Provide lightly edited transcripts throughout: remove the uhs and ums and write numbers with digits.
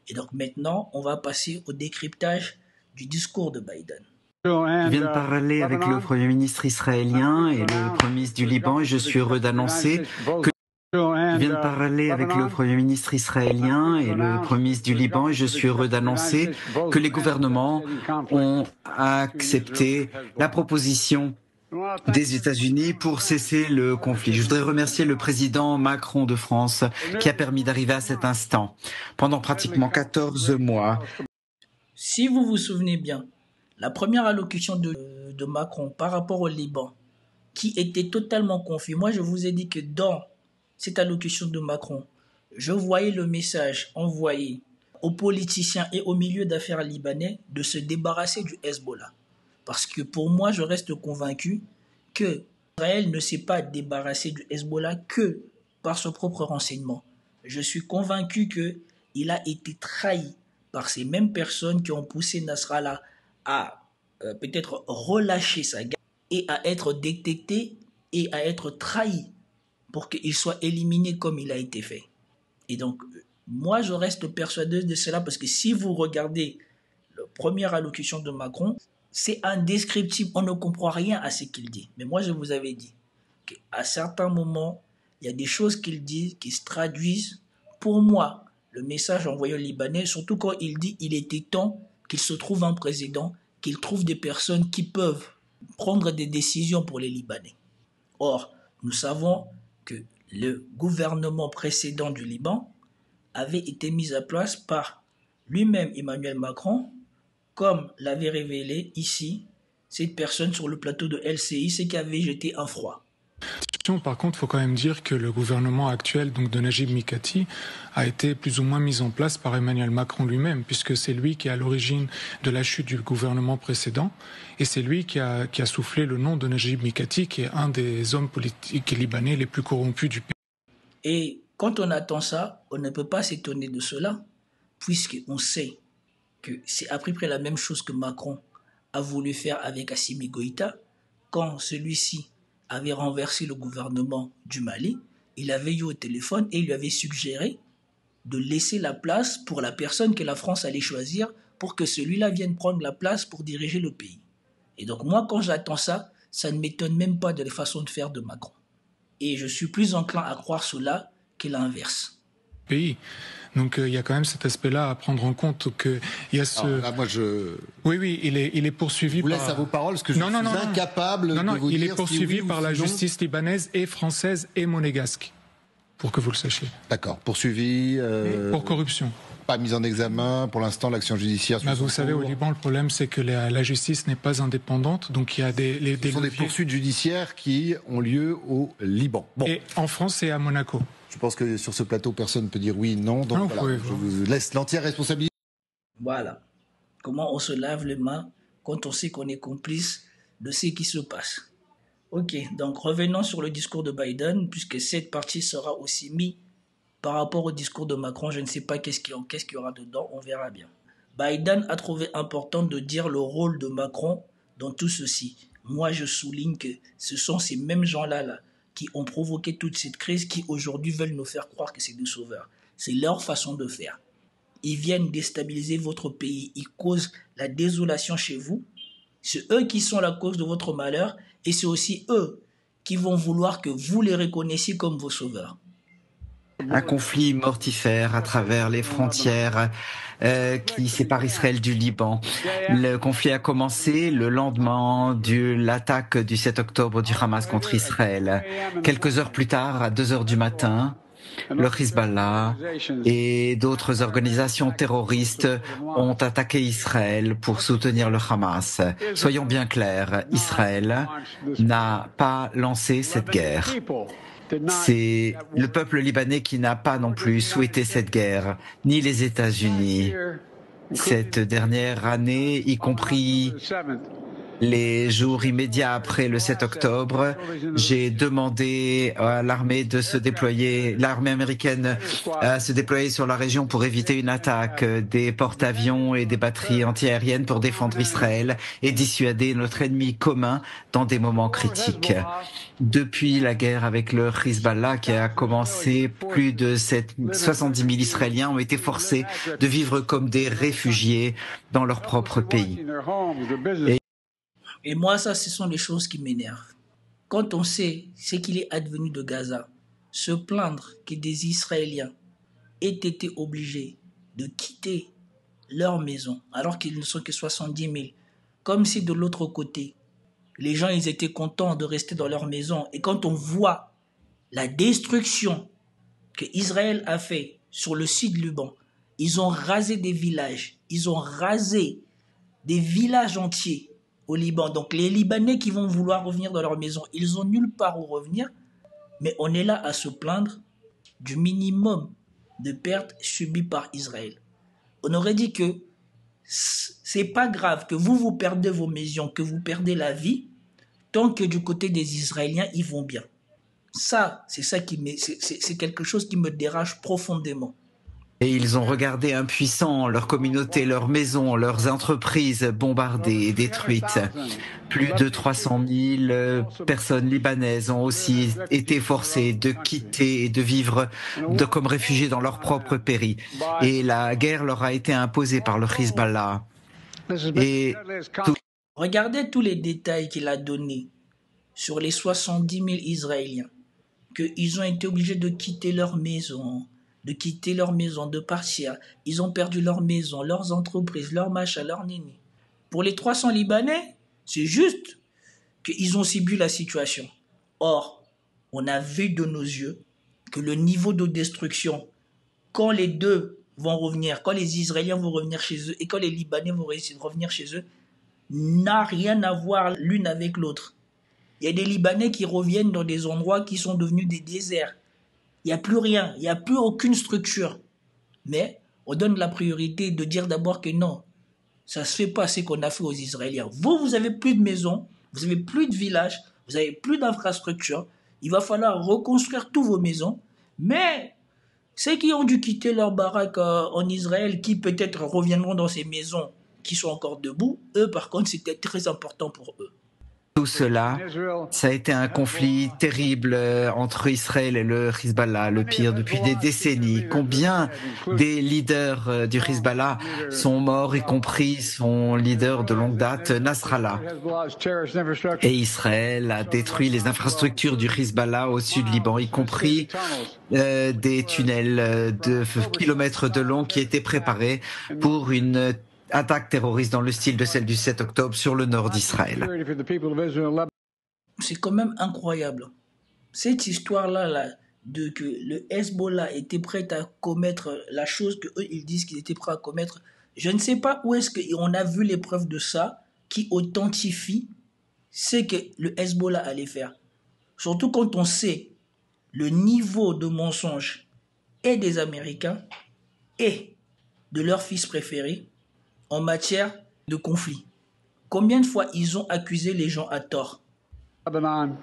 Et donc maintenant, on va passer au décryptage du discours de Biden. Je viens de parler avec le Premier ministre israélien et le Premier ministre du Liban et je suis heureux d'annoncer que les gouvernements ont accepté la proposition des États-Unis pour cesser le conflit. Je voudrais remercier le président Macron de France qui a permis d'arriver à cet instant. Pendant pratiquement 14 mois. Si vous vous souvenez bien, la première allocution de Macron par rapport au Liban, qui était totalement confus, moi je vous ai dit que dans cette allocution de Macron, je voyais le message envoyé aux politiciens et aux milieux d'affaires libanais de se débarrasser du Hezbollah. Parce que pour moi, je reste convaincu que Israël ne s'est pas débarrassé du Hezbollah que par son propre renseignement. Je suis convaincu qu'il a été trahi par ces mêmes personnes qui ont poussé Nasrallah à peut-être relâcher sa garde et à être détecté et à être trahi pour qu'il soit éliminé comme il a été fait. Et donc, moi, je reste persuadé de cela parce que si vous regardez la première allocution de Macron, c'est indescriptible, on ne comprend rien à ce qu'il dit. Mais moi, je vous avais dit qu'à certains moments, il y a des choses qu'il dit qui se traduisent. Pour moi, le message envoyé aux Libanais, surtout quand il dit qu'il était temps qu'il se trouve un président, qu'il trouve des personnes qui peuvent prendre des décisions pour les Libanais. Or, nous savons que le gouvernement précédent du Liban avait été mis à place par lui-même Emmanuel Macron, comme l'avait révélé ici cette personne sur le plateau de LCI, ce qui avait jeté un froid. Par contre, il faut quand même dire que le gouvernement actuel donc de Najib Mikati a été plus ou moins mis en place par Emmanuel Macron lui-même, puisque c'est lui qui est à l'origine de la chute du gouvernement précédent, et c'est lui qui a soufflé le nom de Najib Mikati, qui est un des hommes politiques libanais les plus corrompus du pays. Et quand on attend ça, on ne peut pas s'étonner de cela, puisqu'on sait que c'est à peu près la même chose que Macron a voulu faire avec Assimi Goïta, quand celui-ci avait renversé le gouvernement du Mali, il avait eu au téléphone et il lui avait suggéré de laisser la place pour la personne que la France allait choisir pour que celui-là vienne prendre la place pour diriger le pays. Et donc moi, quand j'attends ça, ça ne m'étonne même pas de la façon de faire de Macron. Et je suis plus enclin à croire cela que l'inverse. Pays. Donc il y a quand même cet aspect-là à prendre en compte que il y a ce. Alors, là, moi Oui, il est poursuivi. Je vous laisse à vos paroles parce que je suis incapable de vous dire. Il est poursuivi par la justice libanaise et française et monégasque, pour que vous le sachiez. D'accord. Poursuivi. Pour corruption. Pas mise en examen pour l'instant, l'action judiciaire. Vous savez, au Liban, le problème c'est que la justice n'est pas indépendante, donc il y a des poursuites judiciaires qui ont lieu au Liban. Bon. Et en France et à Monaco. Je pense que sur ce plateau, personne ne peut dire oui, non. Donc voilà, je vous laisse l'entière responsabilité. Voilà. Comment on se lave les mains quand on sait qu'on est complice de ce qui se passe. Ok, donc revenons sur le discours de Biden, puisque cette partie sera aussi mise par rapport au discours de Macron. Je ne sais pas qu'est-ce qu'il y aura dedans, on verra bien. Biden a trouvé important de dire le rôle de Macron dans tout ceci. Moi, je souligne que ce sont ces mêmes gens-là qui ont provoqué toute cette crise, qui aujourd'hui veulent nous faire croire que c'est des sauveurs. C'est leur façon de faire. Ils viennent déstabiliser votre pays, ils causent la désolation chez vous. C'est eux qui sont la cause de votre malheur et c'est aussi eux qui vont vouloir que vous les reconnaissiez comme vos sauveurs. Un conflit mortifère à travers les frontières qui séparent Israël du Liban. Le conflit a commencé le lendemain de l'attaque du 7 octobre du Hamas contre Israël. Quelques heures plus tard, à 2 heures du matin, le Hezbollah et d'autres organisations terroristes ont attaqué Israël pour soutenir le Hamas. Soyons bien clairs, Israël n'a pas lancé cette guerre. C'est le peuple libanais qui n'a pas non plus souhaité cette guerre, ni les États-Unis. Cette dernière année, y compris Les jours immédiats après le 7 octobre, j'ai demandé à l'armée de se déployer, l'armée américaine à se déployer sur la région pour éviter une attaque des porte-avions et des batteries antiaériennes pour défendre Israël et dissuader notre ennemi commun dans des moments critiques. Depuis la guerre avec le Hezbollah qui a commencé, plus de 70 000 Israéliens ont été forcés de vivre comme des réfugiés dans leur propre pays. Et moi, ça, ce sont les choses qui m'énervent. Quand on sait ce qu'il est advenu de Gaza, se plaindre que des Israéliens aient été obligés de quitter leur maison, alors qu'ils ne sont que 70 000, comme si de l'autre côté, les gens ils étaient contents de rester dans leur maison. Et quand on voit la destruction que Israël a fait sur le sud Liban, ils ont rasé des villages, ils ont rasé des villages entiers au Liban. Donc les Libanais qui vont vouloir revenir dans leur maison, ils n'ont nulle part où revenir, mais on est là à se plaindre du minimum de pertes subies par Israël. On aurait dit que c'est pas grave que vous perdez vos maisons, que vous perdez la vie, tant que du côté des Israéliens, ils vont bien. Ça, c'est quelque chose qui me dérange profondément. Et ils ont regardé impuissants leur communauté, leurs maisons, leurs entreprises bombardées et détruites. Plus de 300 000 personnes libanaises ont aussi été forcées de quitter et de vivre comme réfugiés dans leur propre pays. Et la guerre leur a été imposée par le Hezbollah. Regardez tous les détails qu'il a donnés sur les 70 000 Israéliens, qu'ils ont été obligés de quitter leur maison, de partir. Ils ont perdu leur maison, leurs entreprises, leurs machins, leurs nénis. Pour les 300 Libanais, c'est juste qu'ils ont subi la situation. Or, on a vu de nos yeux que le niveau de destruction, quand les deux vont revenir, quand les Israéliens vont revenir chez eux et quand les Libanais vont revenir chez eux, n'a rien à voir l'une avec l'autre. Il y a des Libanais qui reviennent dans des endroits qui sont devenus des déserts. Il n'y a plus rien, il n'y a plus aucune structure. Mais on donne la priorité de dire d'abord que non, ça ne se fait pas ce qu'on a fait aux Israéliens. Vous n'avez plus de maisons, vous n'avez plus de villages, vous n'avez plus d'infrastructures. Il va falloir reconstruire toutes vos maisons. Mais ceux qui ont dû quitter leur baraque en Israël, qui peut-être reviendront dans ces maisons qui sont encore debout, eux par contre c'était très important pour eux. Tout cela, ça a été un conflit terrible entre Israël et le Hezbollah, le pire depuis des décennies. Combien des leaders du Hezbollah sont morts, y compris son leader de longue date, Nasrallah. Et Israël a détruit les infrastructures du Hezbollah au sud Liban, y compris des tunnels de kilomètres de long qui étaient préparés pour une attaque terroriste dans le style de celle du 7 octobre sur le nord d'Israël. C'est quand même incroyable. Cette histoire-là, de que le Hezbollah était prêt à commettre la chose qu'eux, ils disent qu'ils étaient prêts à commettre, je ne sais pas où est-ce qu'on a vu les preuves de ça qui authentifie ce que le Hezbollah allait faire. Surtout quand on sait le niveau de mensonge et des Américains et de leur fils préféré en matière de conflit. Combien de fois ils ont accusé les gens à tort?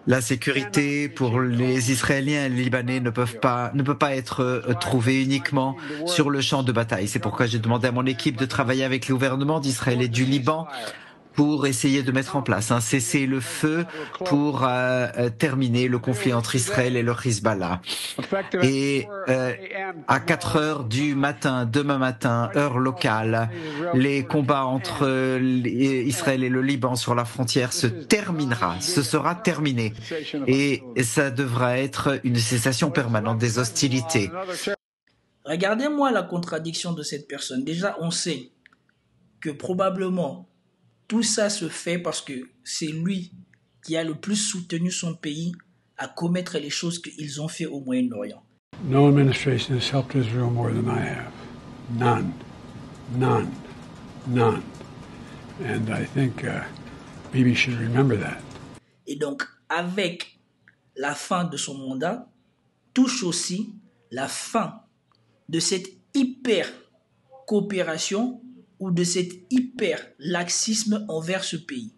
La sécurité pour les Israéliens et les Libanais ne peut pas être trouvée uniquement sur le champ de bataille. C'est pourquoi j'ai demandé à mon équipe de travailler avec le gouvernement d'Israël et du Liban pour essayer de mettre en place un cessez-le-feu pour terminer le conflit entre Israël et le Hezbollah. Et à 4 heures du matin, demain matin, heure locale, les combats entre Israël et le Liban sur la frontière ce sera terminé. Et ça devra être une cessation permanente des hostilités. Regardez-moi la contradiction de cette personne. Déjà, on sait que probablement tout ça se fait parce que c'est lui qui a le plus soutenu son pays à commettre les choses qu'ils ont fait au Moyen-Orient. No administration has helped Israel more than I have. None. None. None. And I think maybe you should remember that. Et donc, avec la fin de son mandat, touche aussi la fin de cette hyper-coopération ou de cet hyper-laxisme envers ce pays.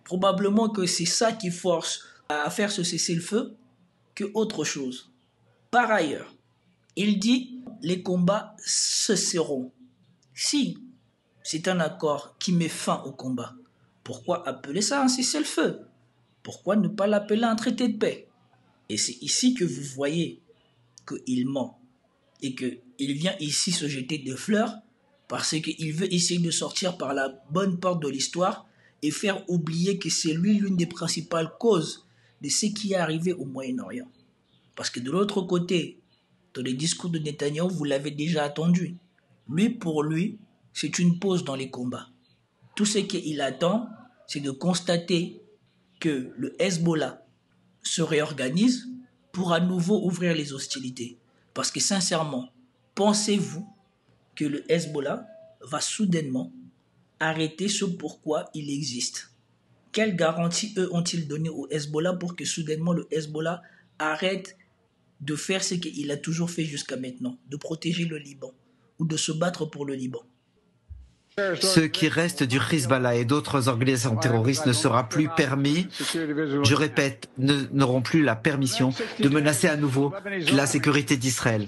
Probablement que c'est ça qui force à faire ce cessez-le-feu que autre chose. Par ailleurs, il dit les combats cesseront. Si c'est un accord qui met fin au combat, pourquoi appeler ça un cessez-le-feu? Pourquoi ne pas l'appeler un traité de paix? Et c'est ici que vous voyez qu'il ment et qu'il vient ici se jeter des fleurs parce qu'il veut essayer de sortir par la bonne porte de l'histoire et faire oublier que c'est lui l'une des principales causes de ce qui est arrivé au Moyen-Orient. Parce que de l'autre côté, dans les discours de Netanyahou, vous l'avez déjà attendu. Pour lui, c'est une pause dans les combats. Tout ce qu'il attend, c'est de constater que le Hezbollah se réorganise pour à nouveau ouvrir les hostilités. Parce que sincèrement, pensez-vous que le Hezbollah va soudainement arrêter ce pourquoi il existe? Quelle garantie eux ont-ils donné au Hezbollah pour que soudainement le Hezbollah arrête de faire ce qu'il a toujours fait jusqu'à maintenant, de protéger le Liban ou de se battre pour le Liban? Ce qui reste du Hezbollah et d'autres organisations terroristes ne sera plus permis, je répète, n'auront plus la permission de menacer à nouveau la sécurité d'Israël.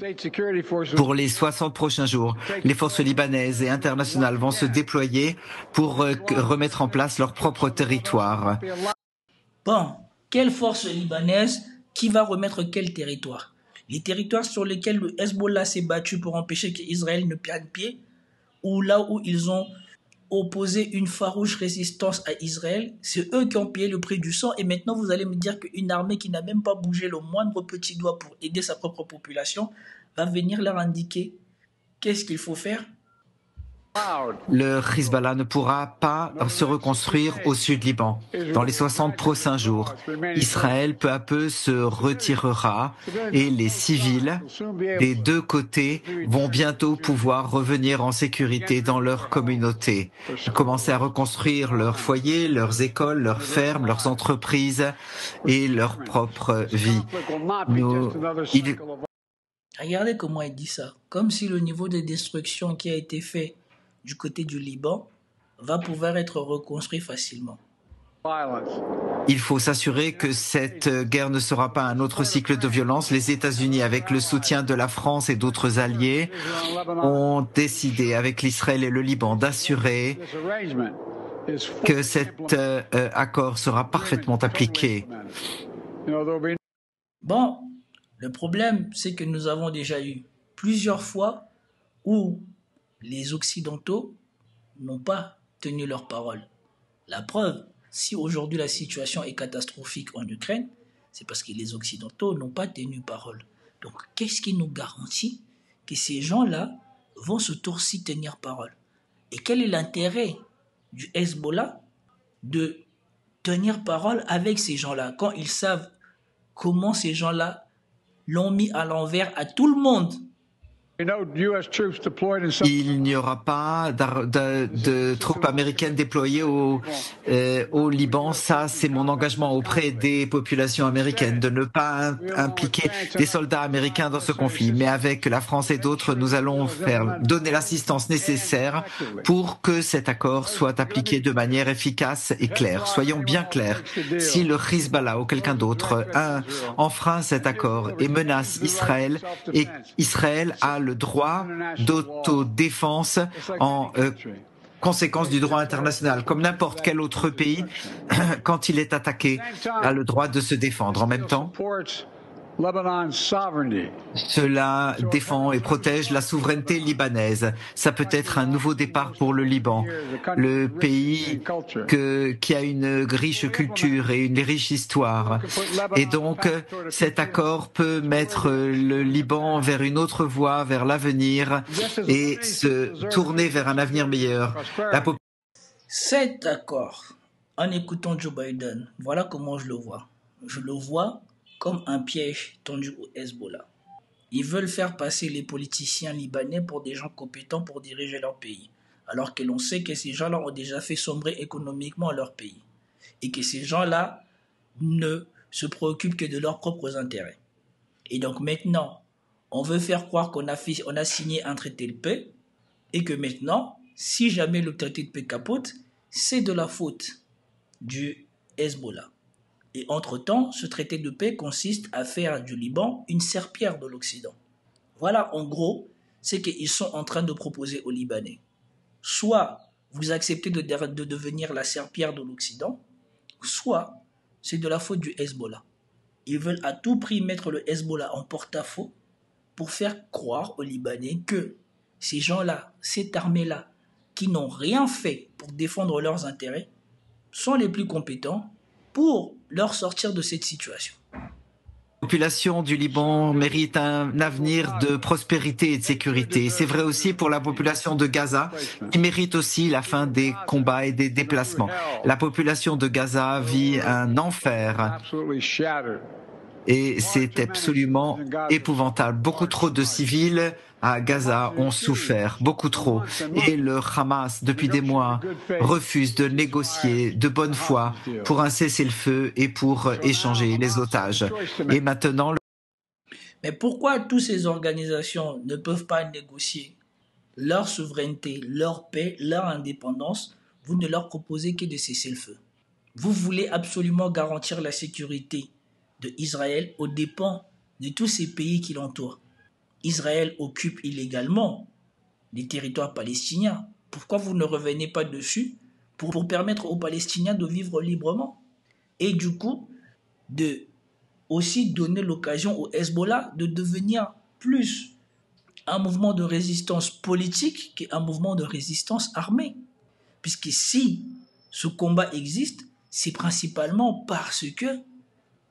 Pour les 60 prochains jours, les forces libanaises et internationales vont se déployer pour remettre en place leur propre territoire. Bon, quelle force libanaise qui va remettre quel territoire? Les territoires sur lesquels le Hezbollah s'est battu pour empêcher qu'Israël ne perde pied, ou là où ils ont opposé une farouche résistance à Israël, c'est eux qui ont payé le prix du sang. Et maintenant, vous allez me dire qu'une armée qui n'a même pas bougé le moindre petit doigt pour aider sa propre population va venir leur indiquer qu'est-ce qu'il faut faire? Le Hezbollah ne pourra pas se reconstruire au sud Liban. Dans les 60 prochains jours, Israël peu à peu se retirera et les civils des deux côtés vont bientôt pouvoir revenir en sécurité dans leur communauté, commencer à reconstruire leurs foyers, leurs écoles, leurs fermes, leurs entreprises et leur propre vie. Regardez comment il dit ça, comme si le niveau de destruction qui a été fait du côté du Liban va pouvoir être reconstruit facilement. Il faut s'assurer que cette guerre ne sera pas un autre cycle de violence. Les États-Unis, avec le soutien de la France et d'autres alliés, ont décidé avec l'Israël et le Liban d'assurer que cet accord sera parfaitement appliqué. Bon, le problème, c'est que nous avons déjà eu plusieurs fois où les Occidentaux n'ont pas tenu leur parole. La preuve, si aujourd'hui la situation est catastrophique en Ukraine, c'est parce que les Occidentaux n'ont pas tenu parole. Donc, qu'est-ce qui nous garantit que ces gens-là vont ce tour-ci tenir parole? Et quel est l'intérêt du Hezbollah de tenir parole avec ces gens-là quand ils savent comment ces gens-là l'ont mis à l'envers à tout le monde? Il n'y aura pas de troupes américaines déployées au Liban. Ça, c'est mon engagement auprès des populations américaines, de ne pas impliquer des soldats américains dans ce conflit. Mais avec la France et d'autres, nous allons donner l'assistance nécessaire pour que cet accord soit appliqué de manière efficace et claire. Soyons bien clairs. Si le Hezbollah ou quelqu'un d'autre enfreint cet accord et menace Israël, et Israël a le droit d'autodéfense en conséquence du droit international, comme n'importe quel autre pays, quand il est attaqué, a le droit de se défendre. En même temps, cela défend et protège la souveraineté libanaise. Ça peut être un nouveau départ pour le Liban, le pays qui a une riche culture et une riche histoire. Et donc, cet accord peut mettre le Liban vers une autre voie, vers l'avenir et se tourner vers un avenir meilleur. Cet accord, en écoutant Joe Biden, voilà comment je le vois. Je le vois comme un piège tendu au Hezbollah. Ils veulent faire passer les politiciens libanais pour des gens compétents pour diriger leur pays, alors que l'on sait que ces gens-là ont déjà fait sombrer économiquement leur pays, et que ces gens-là ne se préoccupent que de leurs propres intérêts. Et donc maintenant, on veut faire croire qu'on a signé un traité de paix, et que maintenant, si jamais le traité de paix capote, c'est de la faute du Hezbollah. Et entre-temps, ce traité de paix consiste à faire du Liban une serpillière de l'Occident. Voilà en gros ce qu'ils sont en train de proposer aux Libanais. Soit vous acceptez de devenir la serpillière de l'Occident, soit c'est de la faute du Hezbollah. Ils veulent à tout prix mettre le Hezbollah en porte-à-faux pour faire croire aux Libanais que ces gens-là, cette armée-là, qui n'ont rien fait pour défendre leurs intérêts, sont les plus compétents pour leur sortir de cette situation. La population du Liban mérite un avenir de prospérité et de sécurité. C'est vrai aussi pour la population de Gaza, qui mérite aussi la fin des combats et des déplacements. La population de Gaza vit un enfer. Et c'est absolument épouvantable. Beaucoup trop de civils à Gaza ont souffert, beaucoup trop. Et le Hamas, depuis des mois, refuse de négocier de bonne foi pour un cessez-le-feu et pour échanger les otages. Et maintenant... Mais pourquoi toutes ces organisations ne peuvent pas négocier leur souveraineté, leur paix, leur indépendance? Vous ne leur proposez que de cessez-le-feu. Vous voulez absolument garantir la sécurité d'Israël aux dépens de tous ces pays qui l'entourent. Israël occupe illégalement les territoires palestiniens. Pourquoi vous ne revenez pas dessus pour permettre aux Palestiniens de vivre librement? Et du coup, de aussi donner l'occasion au Hezbollah de devenir plus un mouvement de résistance politique qu'un mouvement de résistance armée. Puisque si ce combat existe, c'est principalement parce que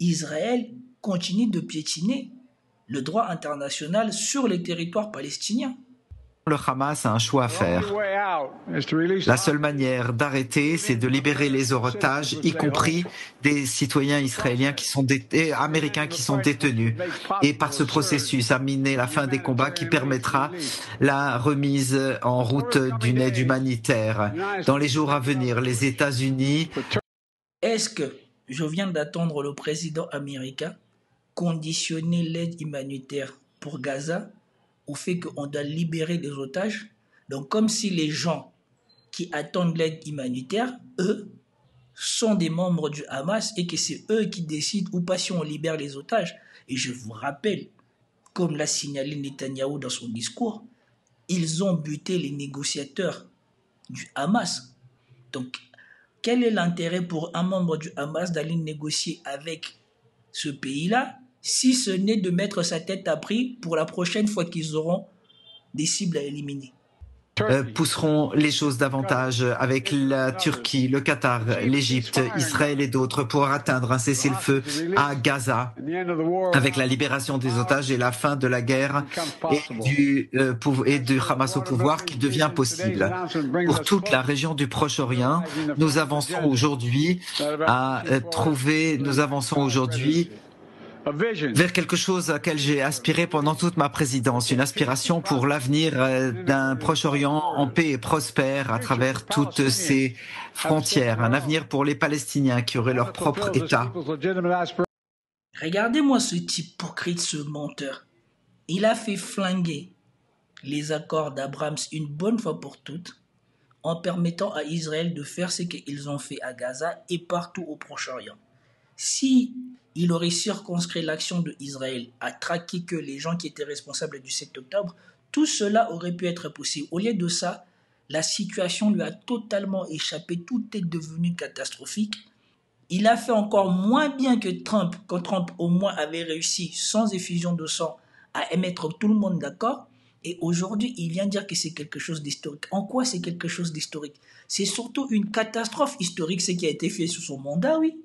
Israël continue de piétiner le droit international sur les territoires palestiniens. Le Hamas a un choix à faire. La seule manière d'arrêter, c'est de libérer les otages, y compris des citoyens israéliens américains qui sont détenus. Et par ce processus, amener la fin des combats qui permettra la remise en route d'une aide humanitaire. Dans les jours à venir, les États-Unis... Est-ce que je viens d'attendre le président américain conditionner l'aide humanitaire pour Gaza au fait qu'on doit libérer les otages? Donc comme si les gens qui attendent l'aide humanitaire, eux, sont des membres du Hamas et que c'est eux qui décident ou pas si on libère les otages. Et je vous rappelle, comme l'a signalé Netanyahou dans son discours, ils ont buté les négociateurs du Hamas. Donc, quel est l'intérêt pour un membre du Hamas d'aller négocier avec ce pays-là, si ce n'est de mettre sa tête à prix pour la prochaine fois qu'ils auront des cibles à éliminer? Pousseront les choses davantage avec la Turquie, le Qatar, l'Égypte, Israël et d'autres pour atteindre un cessez-le-feu à Gaza avec la libération des otages et la fin de la guerre et du Hamas au pouvoir qui devient possible. Pour toute la région du Proche-Orient, nous avançons aujourd'hui vers quelque chose à laquelle j'ai aspiré pendant toute ma présidence, une aspiration pour l'avenir d'un Proche-Orient en paix et prospère à travers toutes ses frontières, un avenir pour les Palestiniens qui auraient leur propre État. Regardez-moi ce hypocrite, ce menteur. Il a fait flinguer les accords d'Abraham une bonne fois pour toutes en permettant à Israël de faire ce qu'ils ont fait à Gaza et partout au Proche-Orient. Si il aurait circonscrit l'action d'Israël à traquer que les gens qui étaient responsables du 7 octobre, tout cela aurait pu être possible. Au lieu de ça, la situation lui a totalement échappé, tout est devenu catastrophique. Il a fait encore moins bien que Trump, quand Trump au moins avait réussi, sans effusion de sang, à mettre tout le monde d'accord. Et aujourd'hui, il vient dire que c'est quelque chose d'historique. En quoi c'est quelque chose d'historique? C'est surtout une catastrophe historique, ce qui a été fait sous son mandat, oui.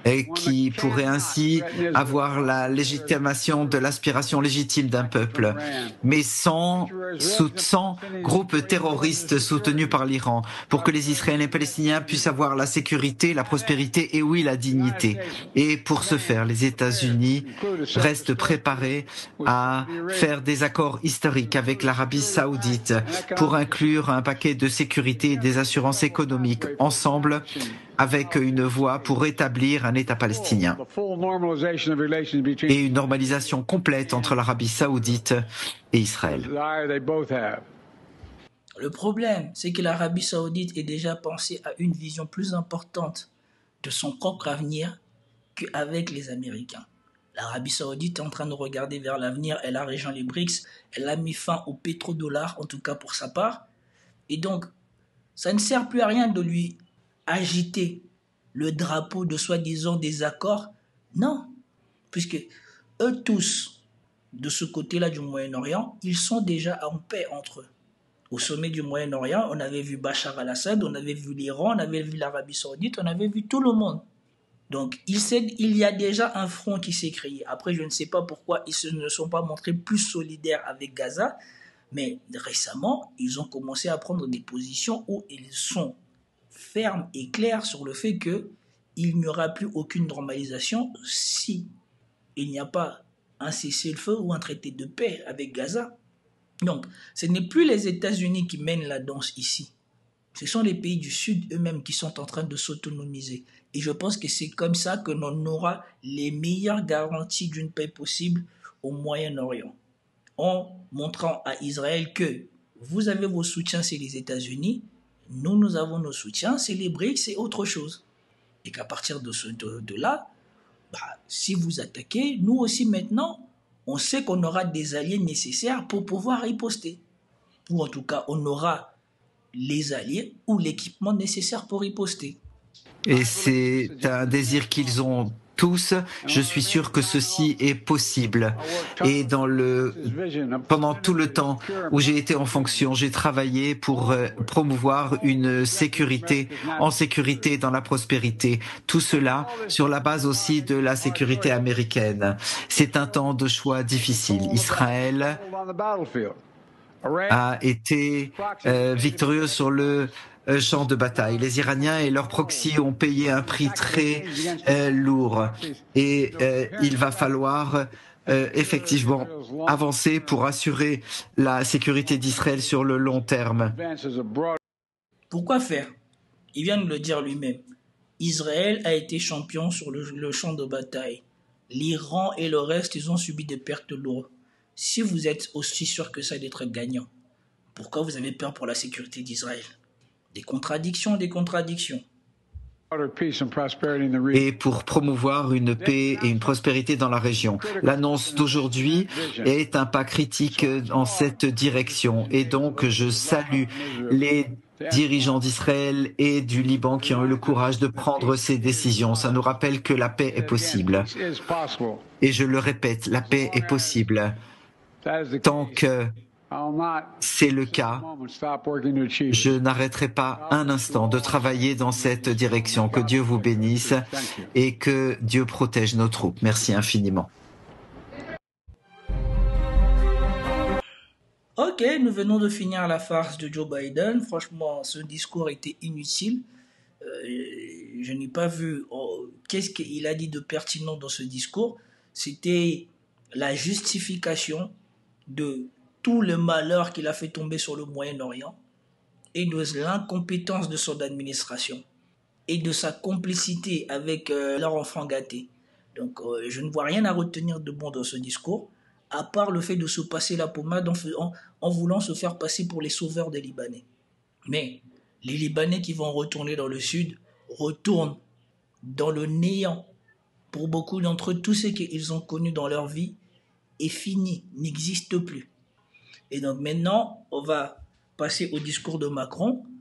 Et qui pourrait ainsi avoir la légitimation de l'aspiration légitime d'un peuple, mais sans groupes terroristes soutenus par l'Iran, pour que les Israéliens et les Palestiniens puissent avoir la sécurité, la prospérité et oui, la dignité. Et pour ce faire, les États-Unis restent préparés à faire des accords historiques avec l'Arabie saoudite pour inclure un paquet de sécurité et des assurances économiques ensemble, avec une voie pour rétablir un État palestinien et une normalisation complète entre l'Arabie saoudite et Israël. Le problème, c'est que l'Arabie Saoudite est déjà pensée à une vision plus importante de son propre avenir qu'avec les Américains. L'Arabie Saoudite est en train de regarder vers l'avenir, elle a rejoint les BRICS, elle a mis fin au pétrodollar, en tout cas pour sa part. Et donc, ça ne sert plus à rien de lui agiter le drapeau de soi-disant désaccord. Non, puisque eux tous, de ce côté-là du Moyen-Orient, ils sont déjà en paix entre eux. Au sommet du Moyen-Orient, on avait vu Bachar al-Assad, on avait vu l'Iran, on avait vu l'Arabie Saoudite, on avait vu tout le monde. Donc, il y a déjà un front qui s'est créé. Après, je ne sais pas pourquoi ils ne sont pas montrés plus solidaires avec Gaza, mais récemment, ils ont commencé à prendre des positions où ils sont fermes et clairs sur le fait qu'il n'y aura plus aucune normalisation si il n'y a pas un cessez-le-feu ou un traité de paix avec Gaza. Donc, ce n'est plus les États-Unis qui mènent la danse ici. Ce sont les pays du Sud eux-mêmes qui sont en train de s'autonomiser. Et je pense que c'est comme ça que l'on aura les meilleures garanties d'une paix possible au Moyen-Orient. En montrant à Israël que vous avez vos soutiens, c'est les États-Unis, nous avons nos soutiens, c'est les BRICS, c'est autre chose. Et qu'à partir de là, si vous attaquez, nous aussi maintenant, on sait qu'on aura des alliés nécessaires pour pouvoir riposter. Ou en tout cas, on aura les alliés ou l'équipement nécessaire pour riposter. Et c'est un désir qu'ils ont tous. Je suis sûr que ceci est possible. Et pendant tout le temps où j'ai été en fonction, j'ai travaillé pour promouvoir une sécurité dans la prospérité. Tout cela sur la base aussi de la sécurité américaine. C'est un temps de choix difficile. Israël a été victorieux sur le champ de bataille. Les Iraniens et leurs proxys ont payé un prix très lourd et il va falloir effectivement avancer pour assurer la sécurité d'Israël sur le long terme. Pourquoi faire? Il vient de le dire lui-même. Israël a été champion sur le champ de bataille. L'Iran et le reste, ils ont subi des pertes lourdes. Si vous êtes aussi sûr que ça d'être gagnant, pourquoi vous avez peur pour la sécurité d'Israël? Des contradictions. Et pour promouvoir une paix et une prospérité dans la région. L'annonce d'aujourd'hui est un pas critique en cette direction. Et donc, je salue les dirigeants d'Israël et du Liban qui ont eu le courage de prendre ces décisions. Ça nous rappelle que la paix est possible. Et je le répète, la paix est possible. Tant que c'est le cas, je n'arrêterai pas un instant de travailler dans cette direction. Que Dieu vous bénisse et que Dieu protège nos troupes. Merci infiniment. Ok, nous venons de finir la farce de Joe Biden. Franchement, ce discours était inutile. Je n'ai pas vu qu'est-ce qu'il a dit de pertinent dans ce discours. C'était la justification de tout le malheur qu'il a fait tomber sur le Moyen-Orient et de l'incompétence de son administration et de sa complicité avec leur enfant gâté. Donc je ne vois rien à retenir de bon dans ce discours, à part le fait de se passer la pommade en voulant se faire passer pour les sauveurs des Libanais. Mais les Libanais qui vont retourner dans le sud retournent dans le néant. Pour beaucoup d'entre eux, tout ce qu'ils ont connu dans leur vie est fini, n'existe plus. Et donc maintenant, on va passer au discours de Macron.